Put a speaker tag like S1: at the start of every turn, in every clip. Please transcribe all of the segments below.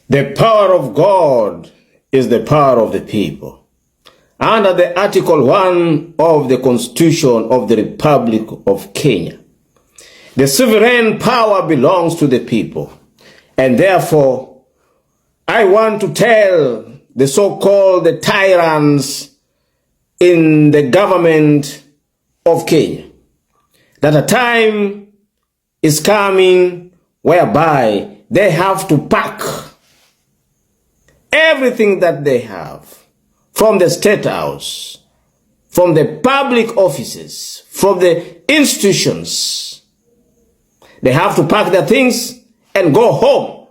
S1: The power of God is the power of the people. Under the Article 1 of the Constitution of the Republic of Kenya, the sovereign power belongs to the people. And therefore, I want to tell the so-called tyrants in the government of Kenya that a time is coming whereby they have to pack everything that they have from the State House, from the public offices, from the institutions. They have to pack their things and go home.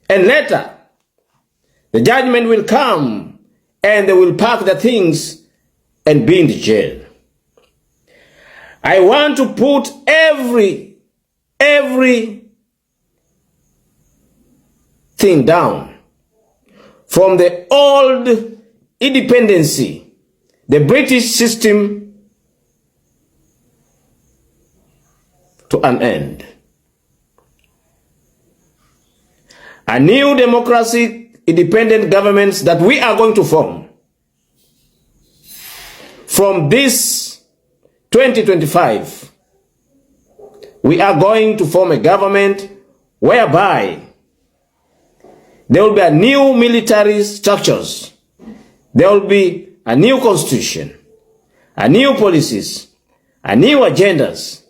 S1: And later, the judgment will come and they will pack their things and be in the jail. I want to put every thing down. From the old independency, the British system, to an end. A new democratic independent governments that we are going to form from this 2025, we are going to form a government whereby there will be a new military structures. There will be a new constitution, a new policies, a new agendas,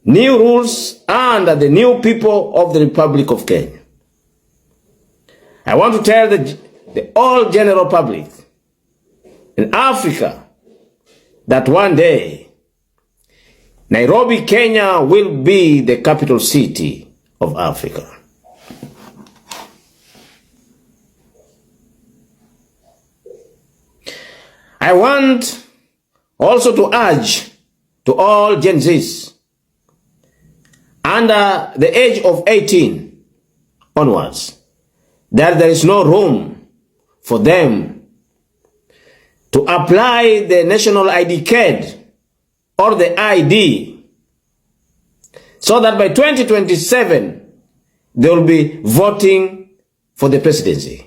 S1: new rules under the new people of the Republic of Kenya. I want to tell the all general public in Africa that one day Nairobi, Kenya will be the capital city of Africa. I want also to urge to all Gen Zs under the age of 18 onwards that there is no room for them to apply the national ID card or the ID, so that by 2027 they will be voting for the presidency.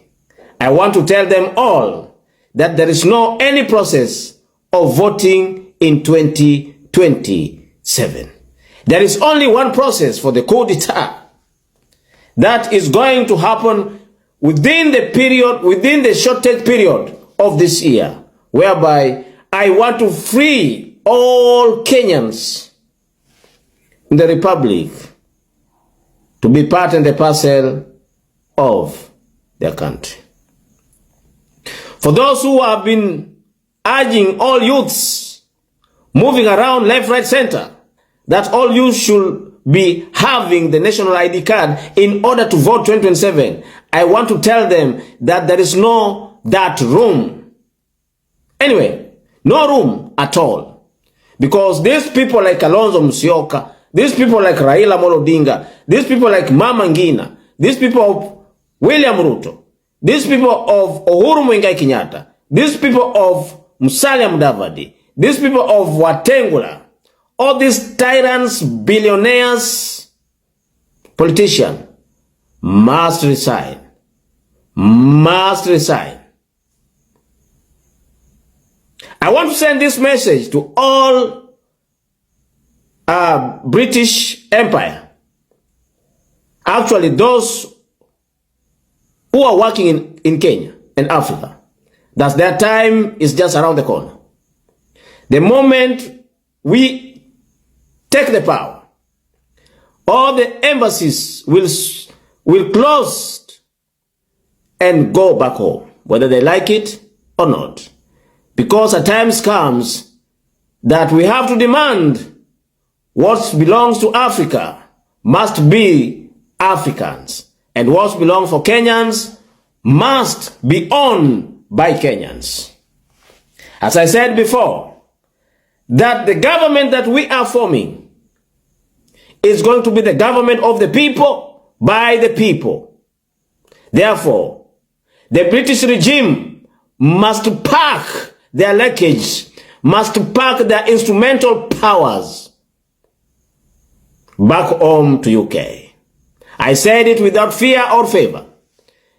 S1: I want to tell them all that there is no any process of voting in 2027. There is only one process for the coup d'etat that is going to happen within the shortest period of this year, whereby I want to free all Kenyans in the Republic to be part and the parcel of their country. For those who have been urging all youths moving around left, right, center, that all youths should be having the national ID card in order to vote 2027, I want to tell them that there is no that room. Anyway, no room at all. Because these people like Kalonzo Musyoka, these people like Raila Amolo Odinga, these people like Mama Ngina, these people of William Ruto, these people of Uhuru Muigai Kenyatta, these people of Musalia Mudavadi, these people of Watengula, all these tyrants, billionaires, politicians must resign. Must resign. I want to send this message to all British Empire. Actually, those who are working in Kenya and Africa, that their time is just around the corner. The moment we take the power, all the embassies will close and go back home, whether they like it or not. Because a time comes that we have to demand what belongs to Africa must be Africans, and what belongs for Kenyans must be owned by Kenyans. As I said before, that the government that we are forming is going to be the government of the people, by the people. Therefore, the British regime must pack their luggage, must pack their instrumental powers back home to UK. I said it without fear or favor.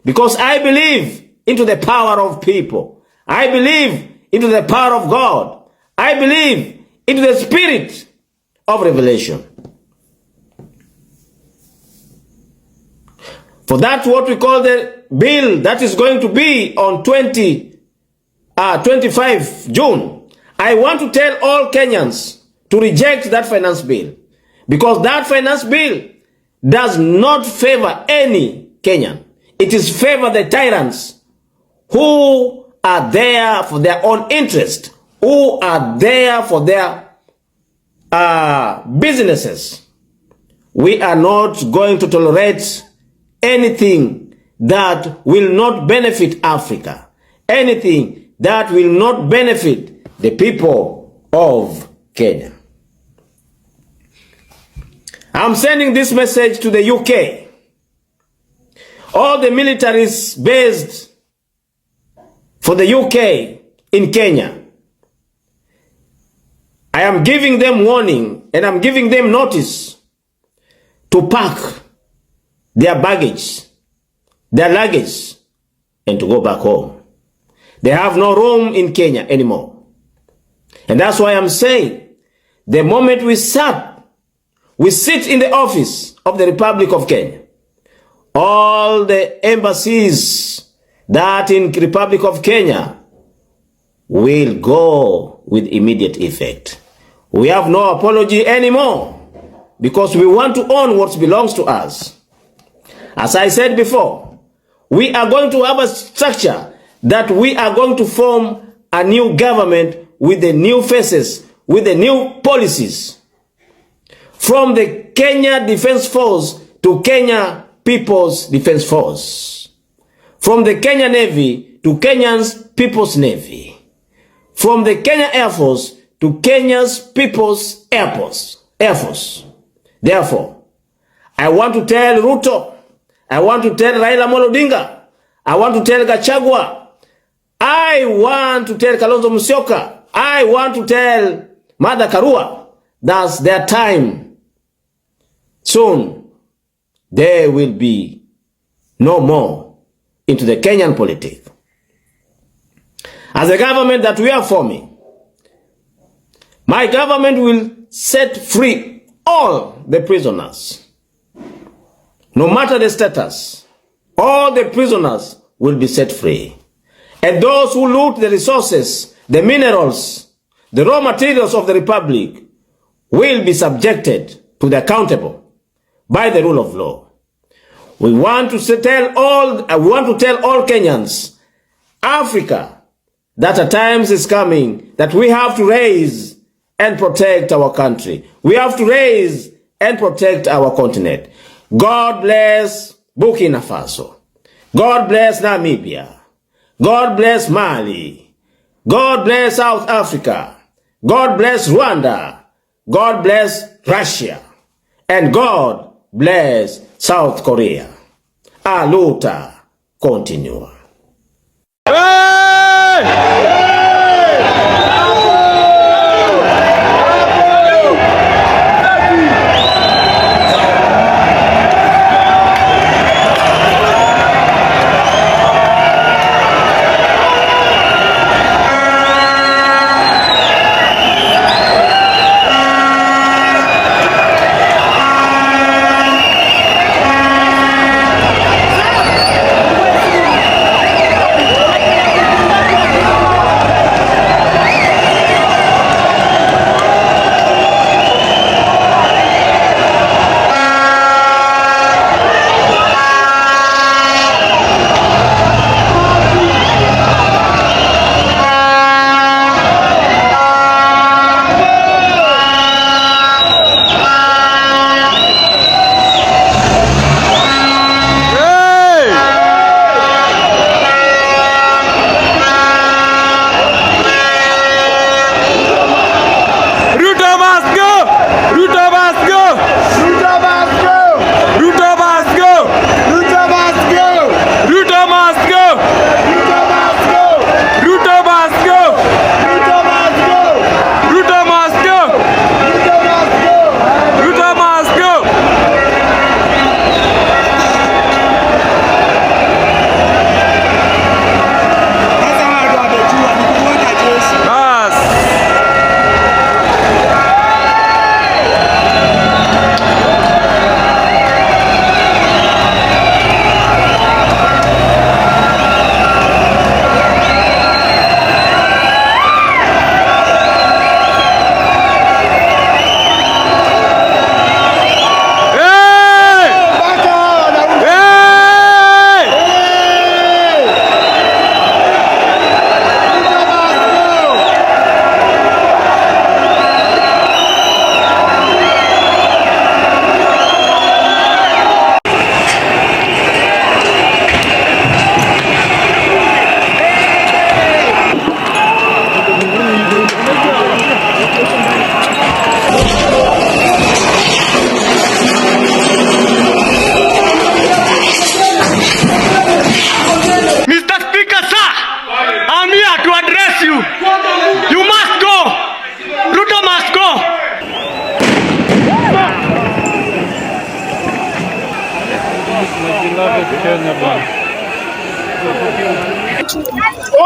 S1: because I believe into the power of people. I believe into the power of God. I believe into the spirit of revelation. For that's what we call the bill that is going to be on 25 June. I want to tell all Kenyans to reject that finance bill, because that finance bill does not favor any Kenyan. It is favor the tyrants who are there for their own interest, who are there for their businesses. We are not going to tolerate anything that will not benefit Africa, anything that will not benefit the people of Kenya. I'm sending this message to the UK. All the militaries based for the UK in Kenya, I am giving them warning and I'm giving them notice to pack their baggage, their luggage, and to go back home. They have no room in Kenya anymore. And that's why I'm saying, the moment we sit in the office of the Republic of Kenya, all the embassies that in the Republic of Kenya will go with immediate effect. We have no apology anymore, because we want to own what belongs to us. As I said before, we are going to have a structure that we are going to form a new government with the new faces, with the new policies. From the Kenya Defense Force to Kenya People's Defense Force. From the Kenya Navy to Kenya's People's Navy. From the Kenya Air Force to Kenya's People's Air Force. Therefore, I want to tell Ruto, I want to tell Raila Odinga, I want to tell Gachagua, I want to tell Kalonzo Musyoka, I want to tell Martha Karua, that's their time. Soon, there will be no more into the Kenyan politics. As a government that we are forming, my government will set free all the prisoners. No matter the status, all the prisoners will be set free. And those who loot the resources, the minerals, the raw materials of the Republic will be subjected to the accountable by the rule of law. We want to tell all Kenyans, Africa, that a time is coming that we have to raise and protect our country. We have to raise and protect our continent. God bless Burkina Faso. God bless Namibia. God bless Mali. God bless South Africa. God bless Rwanda. God bless Russia. And God bless South Korea. Aluta continua.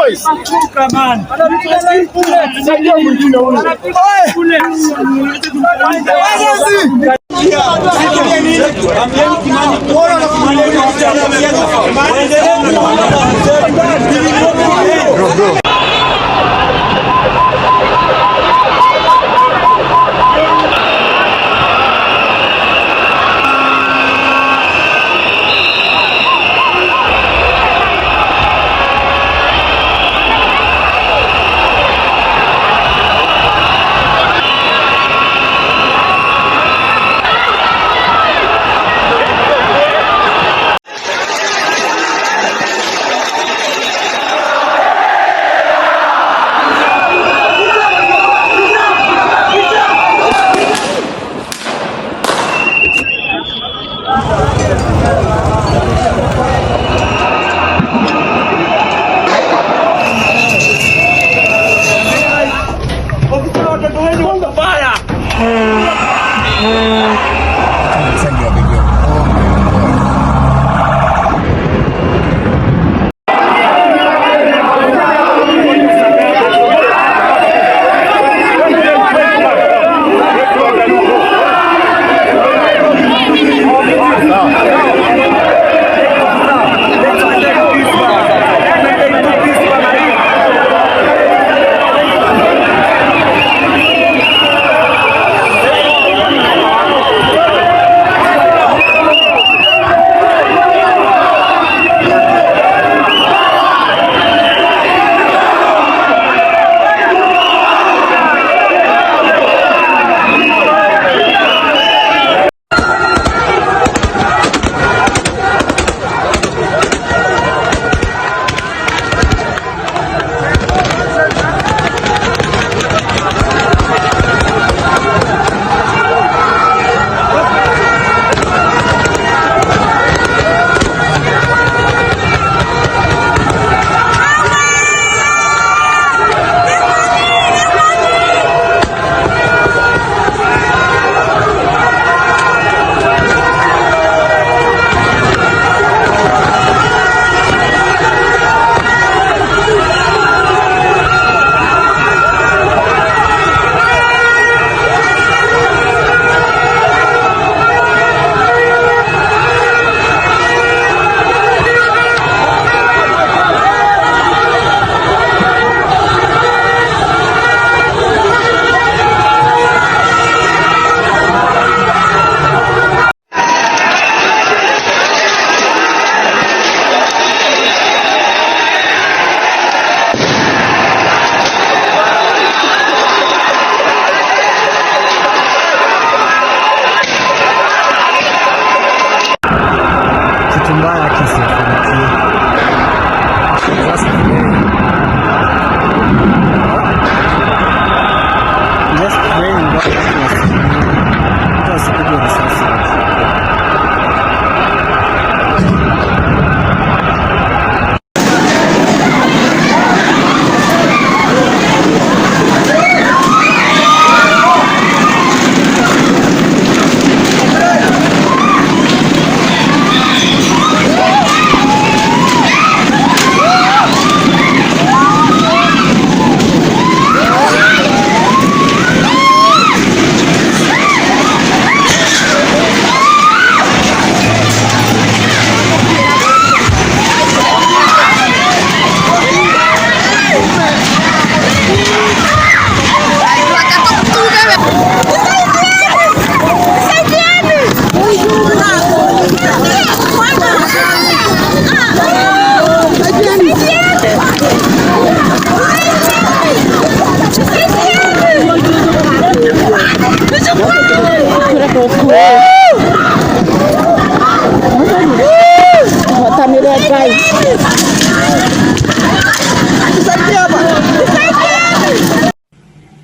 S2: voice.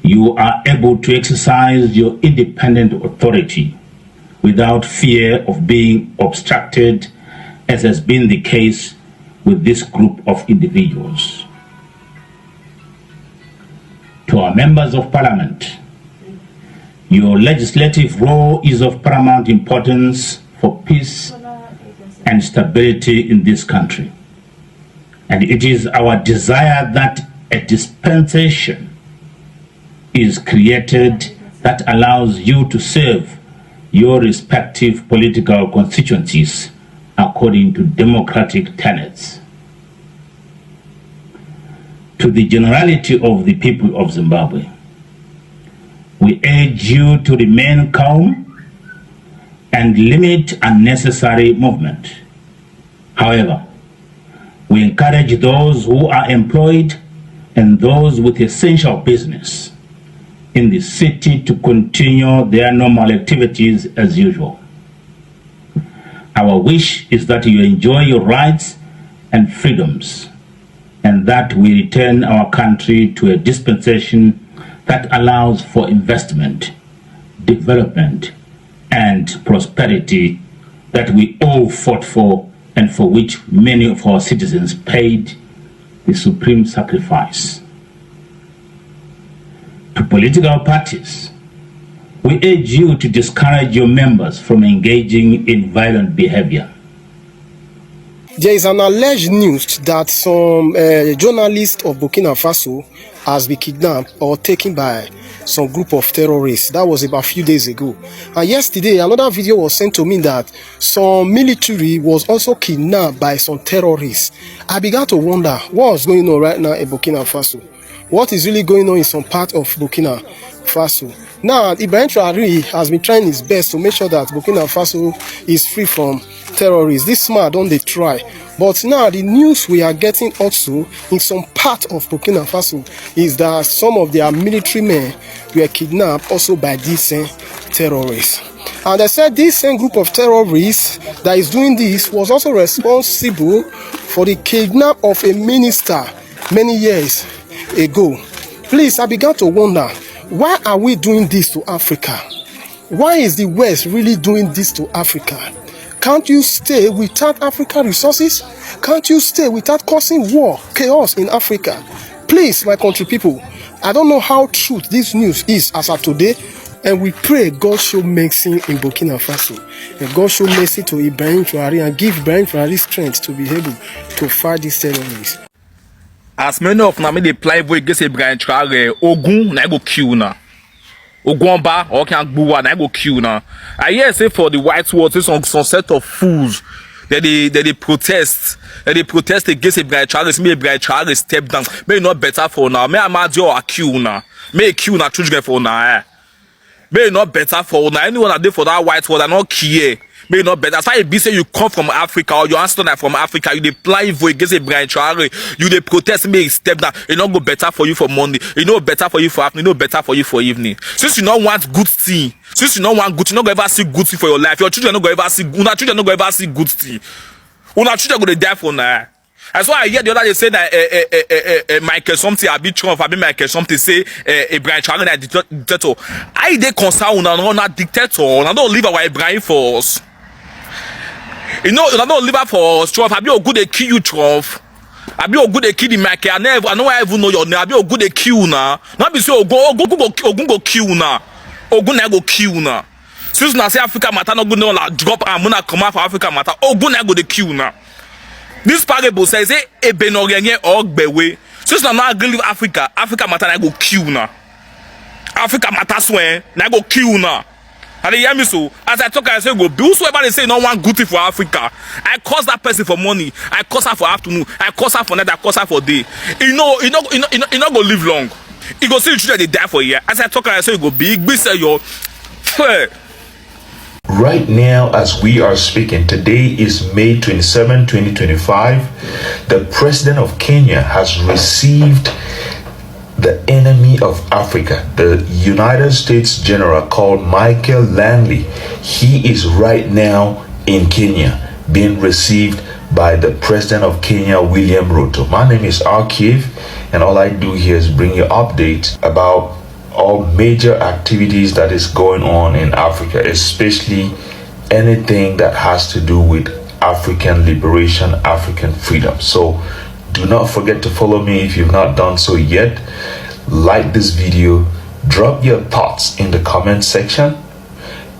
S3: You are able to exercise your independent authority without fear of being obstructed, as has been the case with this group of individuals. To our members of Parliament, your legislative role is of paramount importance for peace and stability in this country. And it is our desire that a dispensation is created that allows you to serve your respective political constituencies according to democratic tenets. To the generality of the people of Zimbabwe, we urge you to remain calm and limit unnecessary movement. However, we encourage those who are employed and those with essential business in the city to continue their normal activities as usual. Our wish is that you enjoy your rights and freedoms, and that we return our country to a dispensation that allows for investment, development, and prosperity that we all fought for and for which many of our citizens paid the supreme sacrifice. To political parties, we urge you to discourage your members from engaging in violent behavior.
S2: There is an alleged news that some journalist of Burkina Faso has been kidnapped or taken by some group of terrorists. That was about a few days ago. And yesterday, another video was sent to me that some military was also kidnapped by some terrorists. I began to wonder what's going on right now in Burkina Faso. What is really going on in some part of Burkina Faso? Now, Ibrahim Traore has been trying his best to make sure that Burkina Faso is free from terrorists. This man don't they try. But now the news we are getting also in some part of Burkina Faso is that some of their military men were kidnapped also by these terrorists. And they said this same group of terrorists that is doing this was also responsible for the kidnap of a minister many years ago. Please, I began to wonder, why are we doing this to Africa? Why is the West really doing this to Africa? Can't you stay without African resources? Can't you stay without causing war, chaos in Africa? Please, my country people, I don't know how true this news is as of today, and we pray God show mercy in Burkina Faso, and God show mercy to Ibrahim Traore and give Ibrahim Traore strength to be able to fight these terrorists.
S4: As many of them they apply for against Ibrahim Traore, Ogun na go kill na. Ogwamba or can Buwa na go kill na. I hear say for the white words, some set of fools that they protest. That they protest against Ibrahim Traore. May Ibrahim Traore step down. May not better for now. May Amadio or kill na. May kill na children for now. May not better for now. Anyone that did for that white word are not care. May not better. That's why it be say you come from Africa or your ancestor from Africa, you apply for against Ibrahim Traore, you they protest, may step down. It not go better for you for Monday. It not better for you for afternoon. It not better for you for evening. Since you don't want good thing, since you don't want good, you not gonna ever see good thing for your life. Your children not gonna ever see. Una children not gonna ever see good thing. Una children gonna die for now. That's why I hear the other day say that Michael something, I be Trump, I be Michael something say Ibrahim Traore na dictator. I they concern una not dictator. Una don't leave our Ibrahim for us. You know, I don't live for Trump. I be a good they kill you, Trump. I be a good they kill the Michael. I know I even know your name. I be a good they kill now. Not be so Ogun go kill now. Ogun na go kill now. Since na say Africa matter no good no la drop and muna come out for Africa matter. Ogun na go they kill now. This parable says say Ebenorienye Ogbewe. Since na not agree with Africa, Africa matter na go kill now. Africa matter swear na go kill now. And they hear me so, as I talk, I say, go, whosoever they say no one good thing for Africa, I cost that person for money, I cost her for afternoon, I cost her for night, I cost her for day. You know, not go live long. You go see the children they die for a year. As I talk, I say, go big, say yo.
S5: Right now, as we are speaking, today is May 27, 2025. The president of Kenya has received the enemy of Africa, the United States General called Michael Langley. He is right now in Kenya being received by the president of Kenya, William Ruto. My name is Arkiv, and all I do here is bring you updates about all major activities that is going on in Africa, especially anything that has to do with African liberation, African freedom. So do not forget to follow me if you've not done so yet. Like this video, drop your thoughts in the comment section,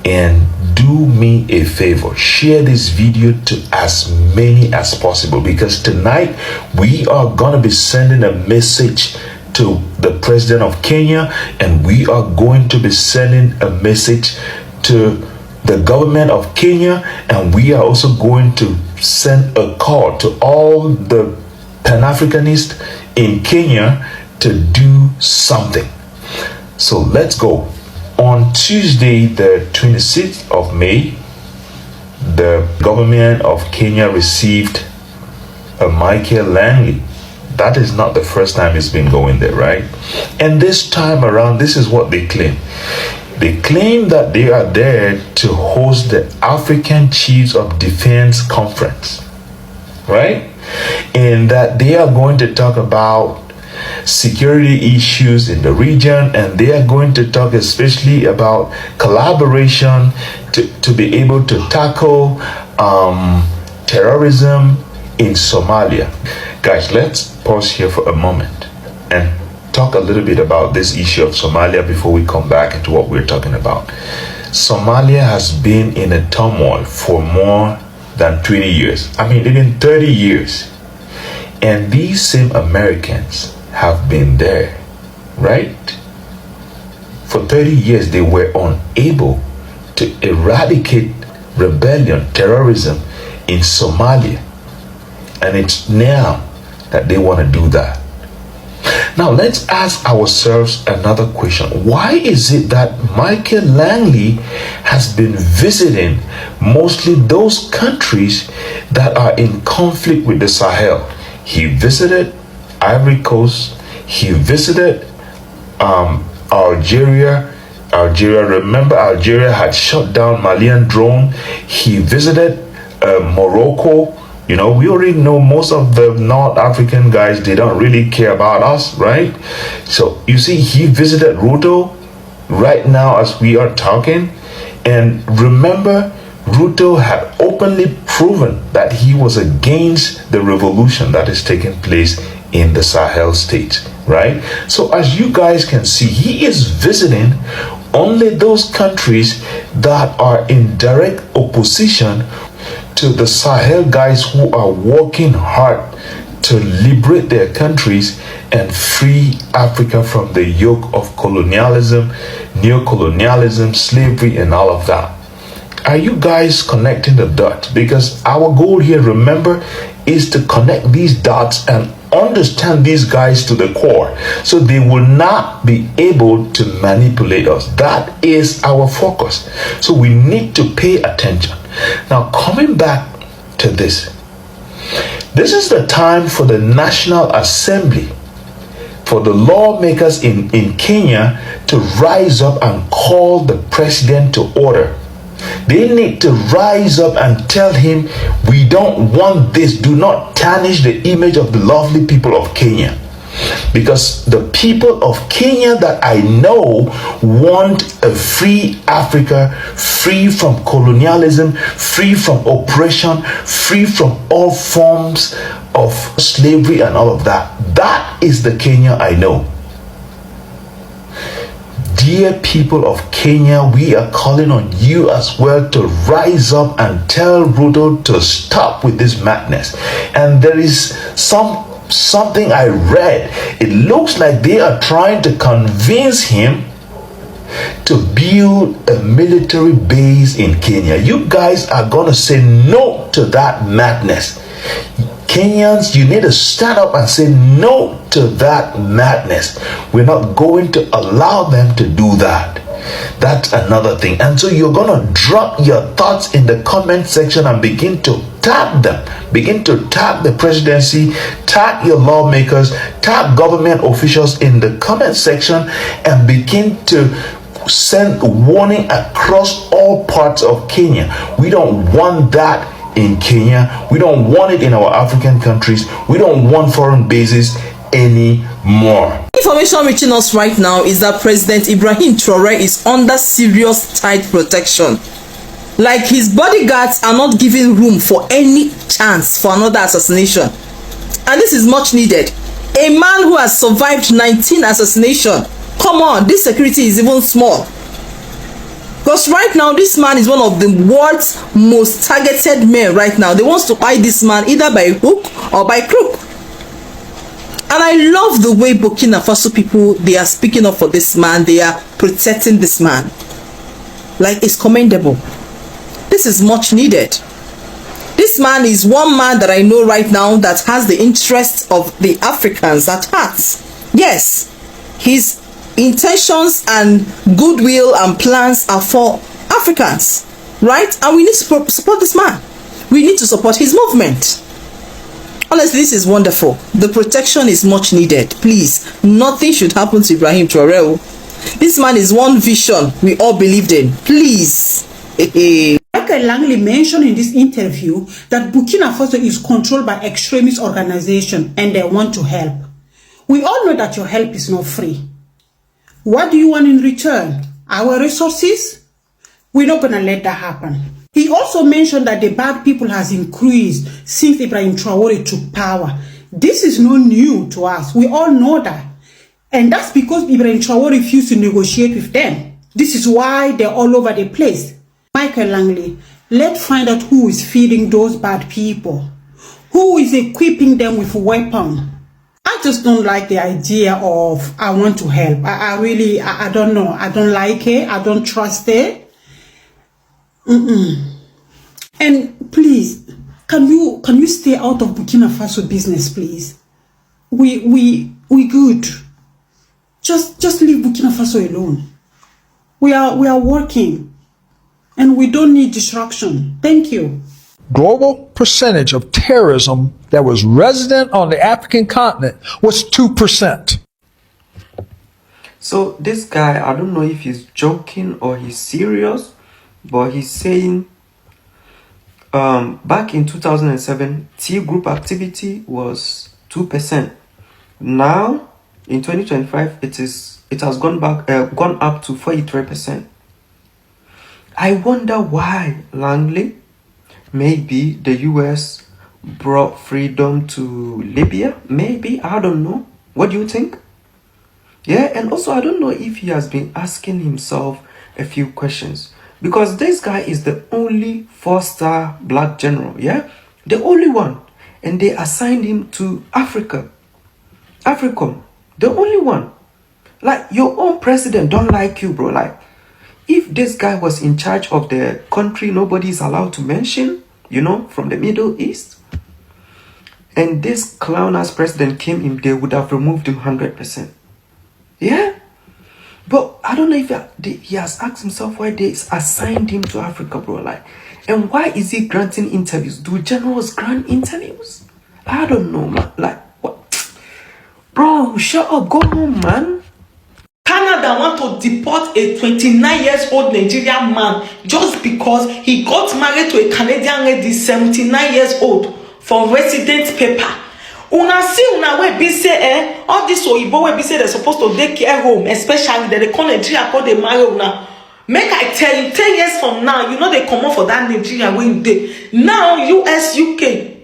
S5: and do me a favor, share this video to as many as possible, because tonight we are going to be sending a message to the president of Kenya, and we are going to be sending a message to the government of Kenya, and we are also going to send a call to all the Pan-Africanists in Kenya to do something. So let's go. On Tuesday, the 26th of May, the government of Kenya received a Michael Langley. That is not the first time it's been going there, right? And this time around, this is what they claim. They claim that they are there to host the African Chiefs of Defense Conference, right? And that they are going to talk about security issues in the region, and they are going to talk especially about collaboration to be able to tackle terrorism in Somalia. Guys, let's pause here for a moment and talk a little bit about this issue of Somalia before we come back into what we're talking about. Somalia has been in a turmoil for more than 20 years. I mean, even 30 years. And these same Americans have been there, right? For 30 years, they were unable to eradicate rebellion, terrorism in Somalia. And it's now that they want to do that. Now, let's ask ourselves another question. Why is it that Michael Langley has been visiting mostly those countries that are in conflict with the Sahel? He visited Ivory Coast. He visited Algeria. Remember, Algeria had shut down Malian drone. He visited Morocco. You know, we already know most of the North African guys, they don't really care about us, right? So you see, he visited Ruto right now as we are talking. And remember, Ruto had openly proven that he was against the revolution that is taking place in the Sahel states, right? So as you guys can see, he is visiting only those countries that are in direct opposition to the Sahel guys who are working hard to liberate their countries and free Africa from the yoke of colonialism, neocolonialism, slavery, and all of that. Are you guys connecting the dots? Because our goal here, remember, is to connect these dots and understand these guys to the core, so they will not be able to manipulate us. That is our focus. So we need to pay attention. Now, coming back to this is the time for the National Assembly, for the lawmakers in Kenya to rise up and call the president to order. They need to rise up and tell him, we don't want this. Do not tarnish the image of the lovely people of Kenya. Because the people of Kenya that I know want a free Africa, free from colonialism, free from oppression, free from all forms of slavery and all of that. That is the Kenya I know. Dear people of Kenya, we are calling on you as well to rise up and tell Ruto to stop with this madness. And there is something I read. It looks like they are trying to convince him to build a military base in Kenya. You guys are going to say no to that madness. Kenyans, you need to stand up and say no to that madness. We're not going to allow them to do that. That's another thing. And so you're going to drop your thoughts in the comment section and begin to tag them. Begin to tag the presidency, tag your lawmakers, tag government officials in the comment section, and begin to send warning across all parts of Kenya. We don't want that in Kenya. We don't want it in our African countries. We don't want foreign bases anymore.
S6: Information reaching us right now is that President Ibrahim Traore is under serious tight protection. Like, his bodyguards are not giving room for any chance for another assassination. And this is much needed. A man who has survived 19 assassinations. Come on, this security is even small. Because right now, this man is one of the world's most targeted men right now. They want to buy this man either by hook or by crook. And I love the way Burkina Faso people, they are speaking up for this man. They are protecting this man. Like, it's commendable. This is much needed. This man is one man that I know right now that has the interests of the Africans at heart. Yes, his intentions and goodwill and plans are for Africans, right? And we need to support this man. We need to support his movement. Honestly, this is wonderful. The protection is much needed. Please, nothing should happen to Ibrahim Traore. This man is one vision we all believed in. Please.
S7: Michael Langley mentioned in this interview that Burkina Faso is controlled by extremist organizations and they want to help. We all know that your help is not free. What do you want in return? Our resources? We're not going to let that happen. He also mentioned that the bad people has increased since Ibrahim Traore took power. This is not new to us. We all know that. And that's because Ibrahim Traore refused to negotiate with them. This is why they're all over the place. Michael Langley, let's find out who is feeding those bad people. Who is equipping them with weapons. I just don't like the idea of I want to help. I don't know. I don't like it. I don't trust it. And please, can you stay out of Burkina Faso business, please? We good. Just leave Burkina Faso alone. We are working, and we don't need distraction. Thank you.
S8: Global percentage of terrorism that was resident on the African continent was 2%.
S9: So this guy, I don't know if he's joking or he's serious, but he's saying back in 2007, T group activity was 2%. Now in 2025, it has gone up to 43%. I wonder why, Langley. Maybe the US brought freedom to Libya. Maybe, I don't know. What do you think? Yeah, and also I don't know if he has been asking himself a few questions. Because this guy is the only 4-star black general, yeah? The only one. And they assigned him to Africa. AFRICOM. The only one. Like, your own president don't like you, bro. Like, if this guy was in charge of the country nobody is allowed to mention, you know, from the Middle East, and this clown-ass president came in, they would have removed him 100%. Yeah? But I don't know if he has asked himself why they assigned him to Africa, bro. Like, and why is he granting interviews? Do generals grant interviews? I don't know, man. Like, what? Bro, shut up. Go home, man.
S6: Canada want to deport a 29-year-old Nigerian man just because he got married to a Canadian lady 79 years old for resident paper. Una see una wey be say all this oyibo wey be say they're supposed to take care home, especially that they come Nigeria call they marry una. Make I tell you, 10 years from now, you know they come up for that Nigeria when you dey. Now US, UK,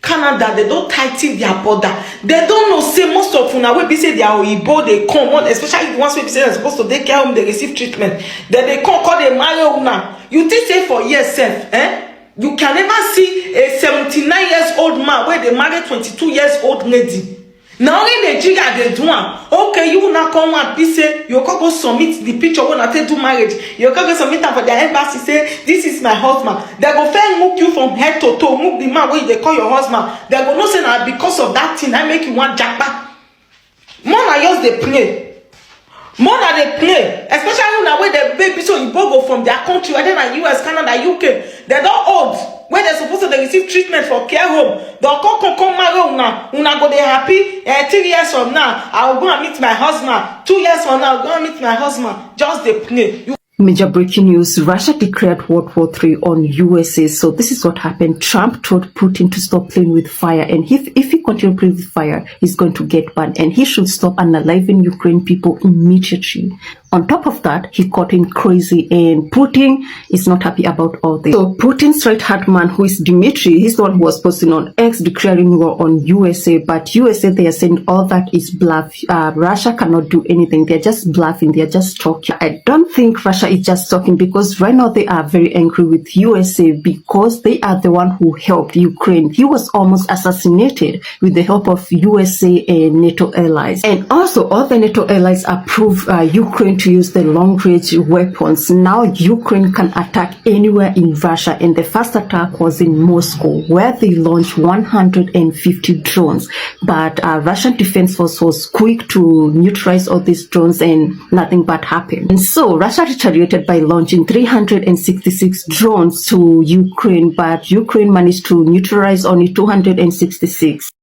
S6: Canada, they don't tighten their border. They don't know, say most of una wey be say they are oyibo, they come on, especially the ones wey be say they're supposed to take care home, they receive treatment. Then they come call they marry una. You think say for yourself, you can never see a 79-year-old man where they marry 22-year-old lady. Now in Nigeria they do one. Okay, you now come and be say you can go submit the picture when I take do marriage. You can go submit them for their embassy. Say this is my husband. They go first move you from head to toe. Move the man where they call your husband. They go no say now because of that thing I make you one jackpot. More than just they play. More than they play, especially now where the baby so you go from their country, whether na US, Canada, UK, they don't old. When they're supposed to receive treatment for care home, they'll come marry una go they happy. 3 years from now, I'll go and meet my husband. 2 years from now, I'll go and meet my husband. Just they play.
S10: Major breaking news, Russia declared World War III on USA. So this is what happened. Trump told Putin to stop playing with fire. And if he continues playing with fire, he's going to get banned. And he should stop unaliving Ukraine people immediately. On top of that, he caught him crazy, and Putin is not happy about all this. So Putin's right-hand man, who is Dmitry, he's the one who was posting on X declaring war on USA, but USA, they are saying all that is bluff. Russia cannot do anything. They're just bluffing. They're just talking. I don't think Russia is just talking, because right now they are very angry with USA because they are the one who helped Ukraine. He was almost assassinated with the help of USA and NATO allies. And also all the NATO allies approved Ukraine to use the long-range weapons. Now Ukraine can attack anywhere in Russia, and the first attack was in Moscow, where they launched 150 drones. But Russian Defense Force was quick to neutralize all these drones, and nothing bad happened. And so Russia retaliated by launching 366 drones to Ukraine, but Ukraine managed to neutralize only 266.